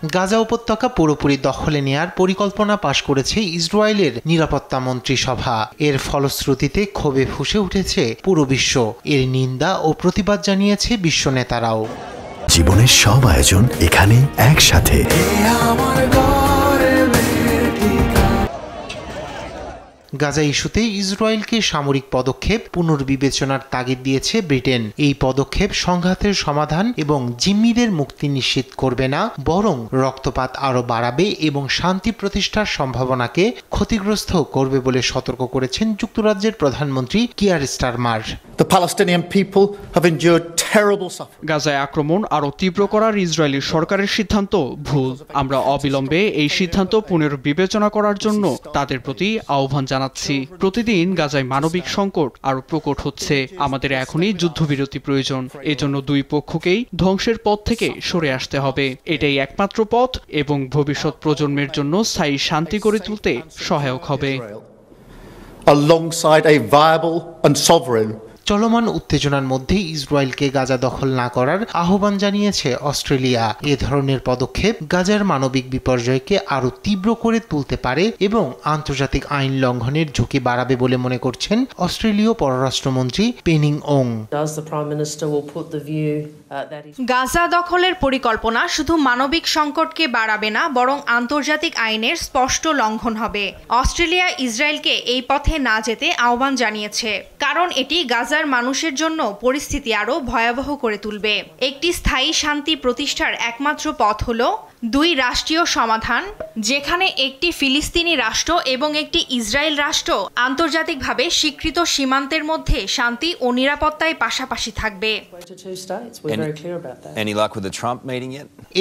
গাজা উপত্যকা পুরোপুরি দখলে নেয়ার পরিকল্পনা পাশ করেছে ইসরায়েলের নিরাপত্তা মন্ত্রিসভা। এর ফলশ্রুতিতে ক্ষোভে ফুঁসে উঠেছে পুরো বিশ্ব। এর নিন্দা ও প্রতিবাদ জানিয়েছে বিশ্ব নেতারাও। জীবনের সব আয়োজন এখানে একসাথে। গাজা ইস্যুতে ইসরায়েলকে সামরিক পদক্ষেপ পুনর্বিবেচনার তাগিদ দিয়েছে ব্রিটেন। এই পদক্ষেপ সংঘাতের সমাধান এবং জিম্মিদের মুক্তি নিশ্চিত করবে না, বরং রক্তপাত আরও বাড়াবে এবং শান্তি প্রতিষ্ঠার সম্ভাবনাকে ক্ষতিগ্রস্ত করবে বলে সতর্ক করেছেন যুক্তরাজ্যের প্রধানমন্ত্রী কিয়ার স্টারমার। গাজায় আক্রমণ আরও তীব্র করার ইসরায়েলি সরকারের সিদ্ধান্ত ভুল। আমরা অবিলম্বে এই সিদ্ধান্ত পুনর্বিবেচনা করার জন্য তাদের প্রতি আহ্বান জানাচ্ছি। প্রতিদিন গাজায় মানবিক সংকট আরও প্রকট হচ্ছে। আমাদের এখনই যুদ্ধবিরতি প্রয়োজন। এজন্য দুই পক্ষকেই ধ্বংসের পথ থেকে সরে আসতে হবে। এটাই একমাত্র পথ এবং ভবিষ্যৎ প্রজন্মের জন্য স্থায়ী শান্তি গড়ে তুলতে সহায়ক হবে। চলমান উত্তেজনার মধ্যে ইসরায়েলকে গাজা দখল না করার আহ্বান জানিয়েছে অস্ট্রেলিয়া। এ ধরনের পদক্ষেপ গাজার মানবিক বিপর্যয়কে আরও তীব্র করে তুলতে পারে এবং আন্তর্জাতিক আইন লঙ্ঘনের ঝুঁকি বাড়াবে বলে মনে করছেন অস্ট্রেলীয় পররাষ্ট্রমন্ত্রী পেনিং ওং। গাজা দখলের পরিকল্পনা শুধু মানবিক সংকটকে বাড়াবে না, বরং আন্তর্জাতিক আইনের স্পষ্ট লঙ্ঘন হবে। অস্ট্রেলিয়া ইসরায়েলকে এই পথে না যেতে আহ্বান জানিয়েছে, কারণ এটি গাজার মানুষের জন্য পরিস্থিতি আরও ভয়াবহ করে তুলবে। একটি স্থায়ী শান্তি প্রতিষ্ঠার একমাত্র পথ হলো দুই রাষ্ট্রীয় সমাধান, যেখানে একটি ফিলিস্তিনি রাষ্ট্র এবং একটি ইসরায়েল রাষ্ট্র আন্তর্জাতিকভাবে স্বীকৃত সীমান্তের মধ্যে শান্তি ও নিরাপত্তায় পাশাপাশি থাকবে।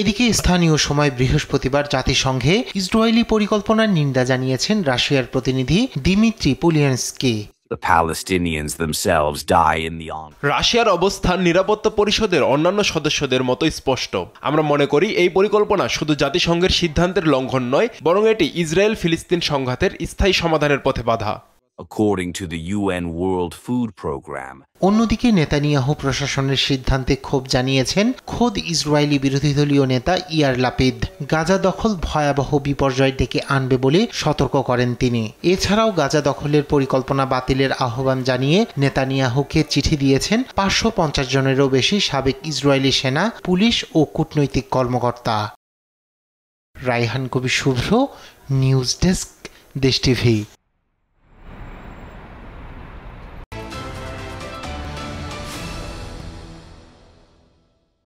এদিকে স্থানীয় সময় বৃহস্পতিবার জাতিসংঘে ইসরায়েলি পরিকল্পনার নিন্দা জানিয়েছেন রাশিয়ার প্রতিনিধি দিমিত্রি পুলিয়ানস্কি। রাশিয়ার অবস্থান নিরাপত্তা পরিষদের অন্যান্য সদস্যদের মতো স্পষ্ট। আমরা মনে করি এই পরিকল্পনা শুধু জাতিসংঘের সিদ্ধান্তের লঙ্ঘন নয়, বরং এটি ইসরায়েল ফিলিস্তিন সংঘাতের স্থায়ী সমাধানের পথে বাধা। According to the UN World Food Program. অন্যদিকে নেতানিয়াহু প্রশাসনের সিদ্ধান্তে ক্ষোভ জানিয়েছেন খোদ ইসরায়েলি বিরোধী দলীয় নেতা ইয়ার লাপিদ। গাজা দখল ভয়াবহ বিপর্যয় ডেকে আনবে বলে সতর্ক করেন তিনি। এছাড়াও গাজা দখলের পরিকল্পনা বাতিলের আহ্বান জানিয়ে নেতানিয়াহুকে চিঠি দিয়েছেন 550 জনেরও বেশি সাবেক ইসরায়েলি সেনা, পুলিশ ও কূটনৈতিক কর্মকর্তা। রায়হান কবির শুভ্র, নিউজ ডেস্ক, দেশ টিভি।